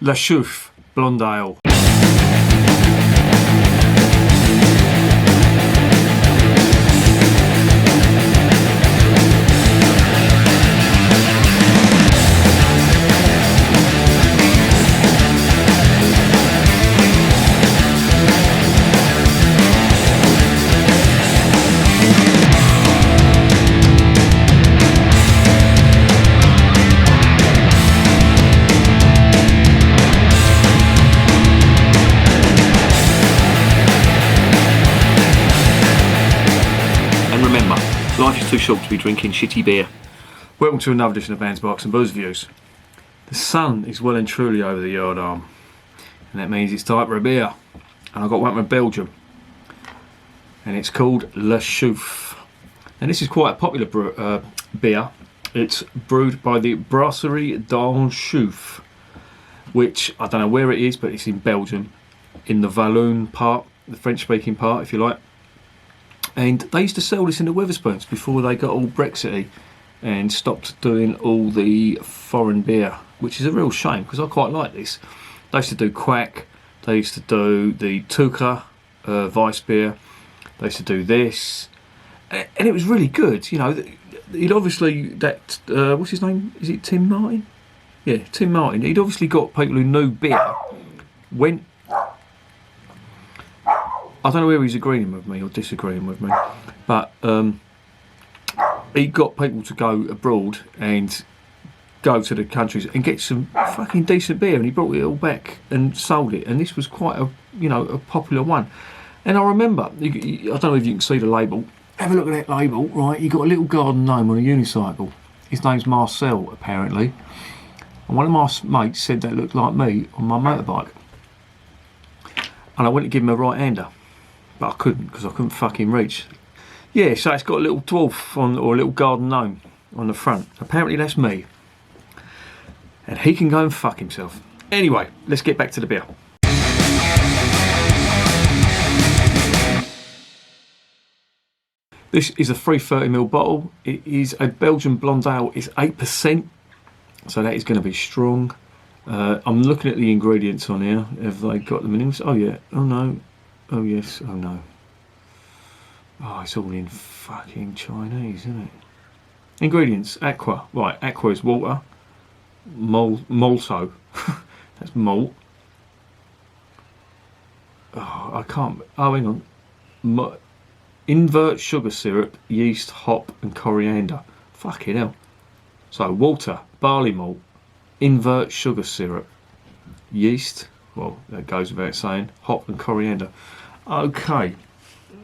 La Chouffe Blonde Ale. Life is too short to be drinking shitty beer. Welcome to another edition of Bands, Bikes and Booze Reviews. The sun is well and truly over the yard arm, and that means it's time for a beer. And I got one from Belgium, and it's called La Chouffe. And this is quite a popular beer. It's brewed by the Brasserie dans Chouffe, which I don't know where it is, but it's in Belgium, in the Walloon part, the French-speaking part, if you like. And they used to sell this in the Wetherspoons before they got all Brexity and stopped doing all the foreign beer, which is a real shame because I quite like this. They used to do Quack, they used to do the Tuka Weiss beer, they used to do this, and it was really good. You know, he'd obviously, that, what's his name? Is it Tim Martin? Yeah, Tim Martin. He'd obviously got people who knew beer, went, I don't know whether he's agreeing with me or disagreeing with me, but he got people to go abroad and go to the countries and get some fucking decent beer, and he brought it all back and sold it, and this was quite a, you know, a popular one. And I remember, I don't know if you can see the label, have a look at that label, right? You got a little garden gnome on a unicycle. His name's Marcel, apparently, and one of my mates said that looked like me on my motorbike, and I went to give him a right-hander, but I couldn't because I couldn't fucking reach. Yeah, so it's got a little dwarf on, or a little garden gnome on the front. Apparently that's me. And he can go and fuck himself. Anyway, let's get back to the beer. This is a 330ml bottle. It is a Belgian blonde ale. It's 8%, so that is going to be strong. I'm looking at the ingredients on here. Have they got them in English? Oh yeah. Oh no. Oh yes, oh no. Oh, it's all in fucking Chinese, isn't it? Ingredients, aqua. Right, aqua is water. Malto. That's malt. Oh, I can't. Oh, hang on. Invert sugar syrup, yeast, hop, and coriander. Fucking hell. So, water, barley malt, invert sugar syrup, yeast. Well, that goes without saying. Hop and coriander. Okay,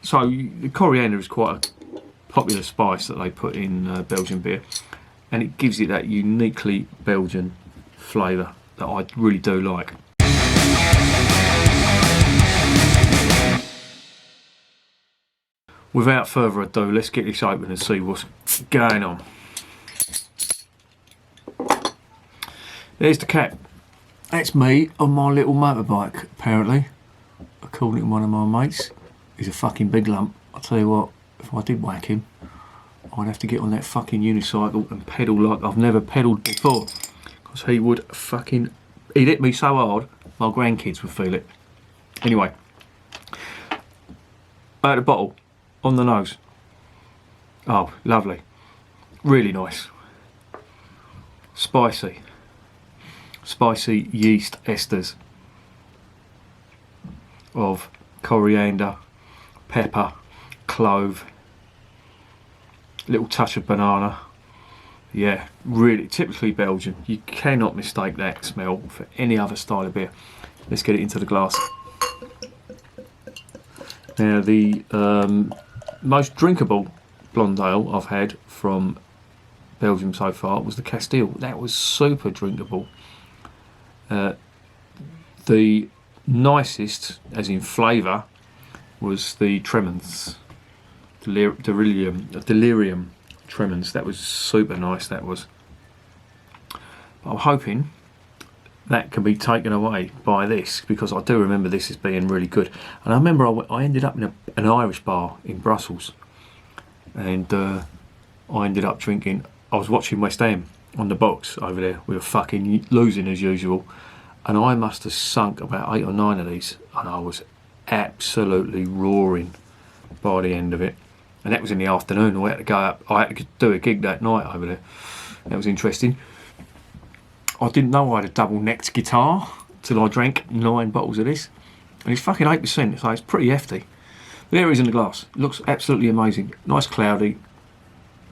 so the coriander is quite a popular spice that they put in Belgian beer, and it gives it that uniquely Belgian flavour that I really do like. Without further ado, let's get this open and see what's going on. There's the cap. That's me on my little motorbike, apparently. According to one of my mates. He's a fucking big lump. I'll tell you what, if I did whack him, I'd have to get on that fucking unicycle and pedal like I've never pedalled before. Because he would fucking... He'd hit me so hard, my grandkids would feel it. Anyway. Out the bottle, on the nose. Oh, lovely. Really nice. Spicy. Spicy yeast esters of coriander, pepper, clove, little touch of banana. Yeah, really typically Belgian. You cannot mistake that smell for any other style of beer. Let's get it into the glass. Now the most drinkable blonde ale I've had from Belgium so far was the Castile. That was super drinkable. The nicest, as in flavour, was the Tremens, Delirium Tremens. That was super nice, that was. But I'm hoping that can be taken away by this, because I do remember this as being really good. And I remember I ended up in an Irish bar in Brussels, and I ended up drinking. I was watching West Ham on the box over there. We were fucking losing as usual, and I must have sunk about 8 or 9 of these, and I was absolutely roaring by the end of it. And that was in the afternoon. I had to go up. I had to do a gig that night over there. That was interesting. I didn't know I had a double-necked guitar till I drank 9 bottles of this, and it's fucking 8%, so it's pretty hefty. There it is in the glass. It looks absolutely amazing. Nice cloudy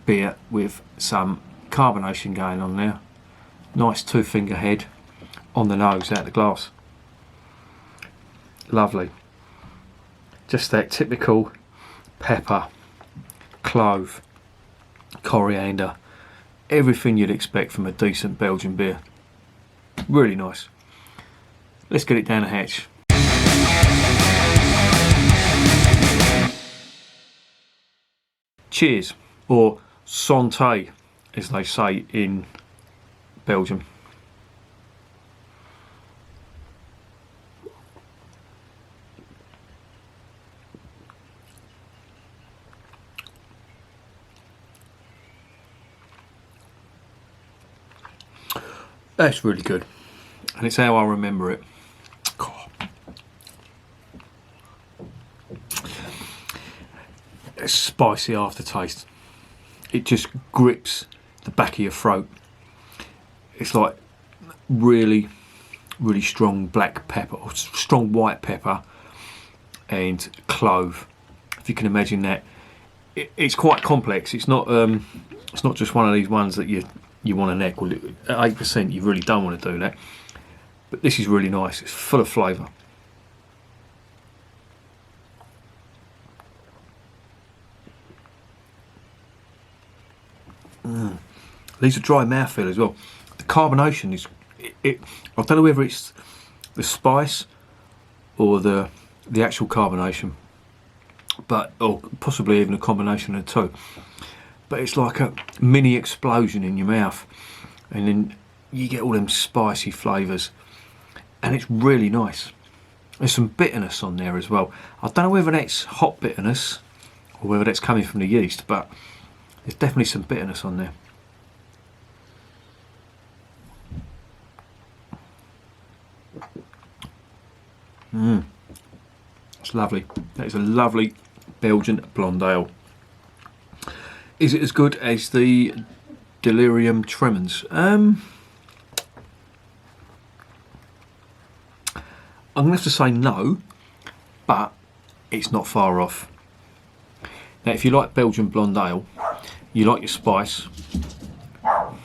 beer with some carbonation going on there. Nice 2-finger head on the nose out the glass. Lovely. Just that typical pepper, clove, coriander, everything you'd expect from a decent Belgian beer. Really nice. Let's get it down the hatch. Cheers, or santé, as they say in Belgium. That's really good, and it's how I remember it. It's spicy aftertaste. It just grips the back of your throat. It's like really, really strong black pepper, or strong white pepper, and clove. If you can imagine that, it's quite complex. It's not just one of these ones that you want to neck. Well, at 8%, you really don't want to do that. But this is really nice. It's full of flavour. Leaves a dry mouthfeel as well. The carbonation is, I don't know whether it's the spice or the actual carbonation, or possibly even a combination of the two. But it's like a mini explosion in your mouth, and then you get all them spicy flavours, and it's really nice. There's some bitterness on there as well. I don't know whether that's hop bitterness or whether that's coming from the yeast, but there's definitely some bitterness on there. It's lovely. That is a lovely Belgian blonde ale. Is it as good as the Delirium Tremens? I'm going to have to say no, but it's not far off. Now, if you like Belgian blonde ale, you like your spice. Oh,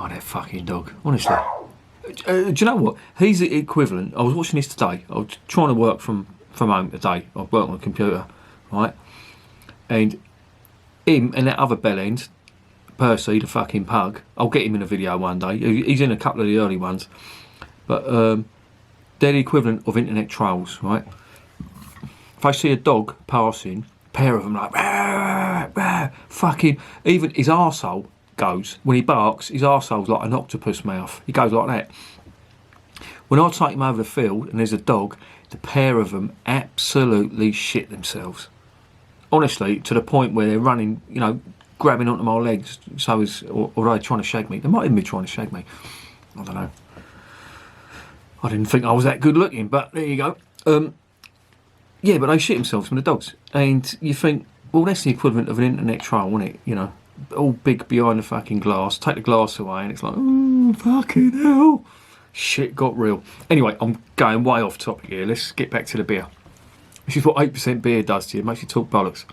that fucking dog, honestly. Do you know what? He's the equivalent. I was watching this today. I was trying to work from home today. I work on a computer, right? And him and that other bellend, Percy, the fucking pug. I'll get him in a video one day. He's in a couple of the early ones, but they're the equivalent of internet trolls, right? If I see a dog passing, a pair of them like, rah, rah, fucking. Even his arsehole goes when he barks. His arsehole's like an octopus mouth. He goes like that. When I take him over the field and there's a dog, the pair of them absolutely shit themselves. Honestly, to the point where they're running, grabbing onto my legs, or they're trying to shag me. They might even be trying to shag me. I don't know. I didn't think I was that good looking, but there you go. Yeah, but they shit themselves from the dogs. And you think, well, that's the equivalent of an internet troll, isn't it? All big behind the fucking glass. Take the glass away and it's like, oh, fucking hell. Shit got real. Anyway, I'm going way off topic here. Let's get back to the beer. This is what 8% beer does to you. It makes you talk bollocks.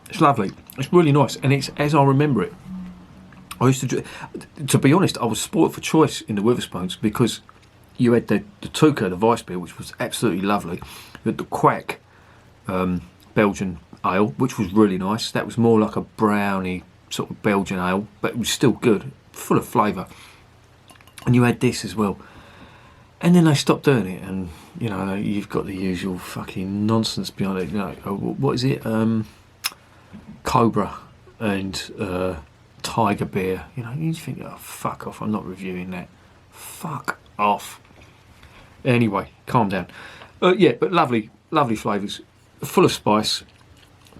It's lovely. It's really nice. And it's as I remember it. I used to be honest, I was spoilt for choice in the Witherspoons because you had the Tuca, the Vice beer, which was absolutely lovely. You had the Quack Belgian ale, which was really nice. That was more like a brownie sort of Belgian ale, but it was still good, full of flavour. And you had this as well. And then they stopped doing it, and you've got the usual fucking nonsense behind it. What is it? Cobra and Tiger beer. You think, oh, fuck off! I'm not reviewing that. Fuck off. Anyway, calm down. Yeah, but lovely flavours, full of spice.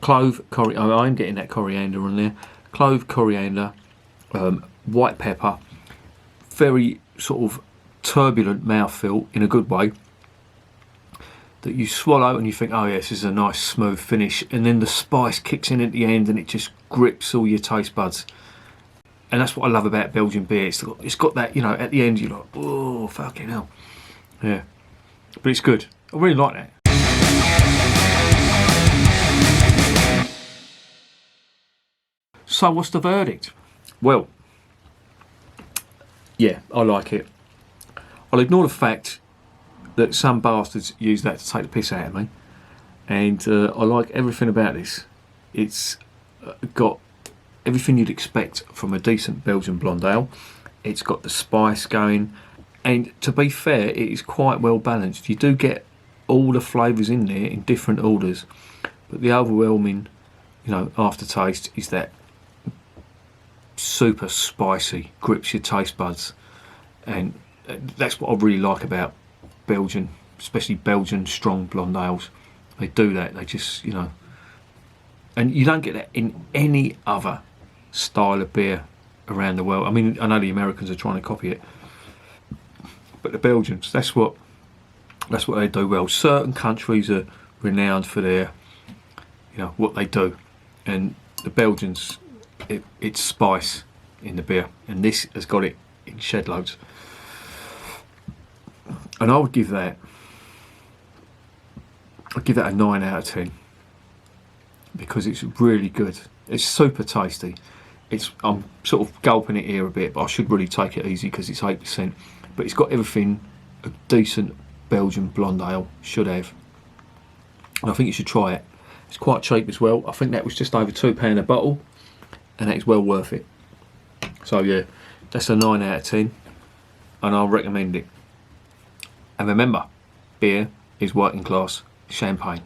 Clove, coriander. I'm getting that coriander on there. Clove, coriander, white pepper, very sort of turbulent mouthfeel in a good way, that you swallow and you think, oh yeah, this is a nice smooth finish, and then the spice kicks in at the end and it just grips all your taste buds. And that's what I love about Belgian beer. It's got that, you know, at the end you're like, oh fucking hell, yeah. But it's good. I really like that. So what's the verdict? Well, yeah, I like it. I'll ignore the fact that some bastards use that to take the piss out of me, and I like everything about this. It's got everything you'd expect from a decent Belgian blonde ale. It's got the spice going, and to be fair, it is quite well balanced. You do get all the flavours in there in different orders, but the overwhelming, you know, aftertaste is that super spicy, grips your taste buds, and that's what I really like about Belgian, especially Belgian strong blonde ales. They do that. They just, you know, and you don't get that in any other style of beer around the world. I mean, I know the Americans are trying to copy it, but the Belgians, that's what they do well. Certain countries are renowned for their, you know, what they do, and the Belgians, it's spice in the beer, and this has got it in shed loads. And I would give that, I'd give that a 9 out of 10 because it's really good. It's super tasty. I'm sort of gulping it here a bit, but I should really take it easy because it's 8%. But it's got everything a decent Belgian blonde ale should have. And I think you should try it. It's quite cheap as well. I think that was just over £2 a bottle, and that is well worth it. So yeah, that's a 9 out of 10, and I'll recommend it. And remember, beer is working class champagne.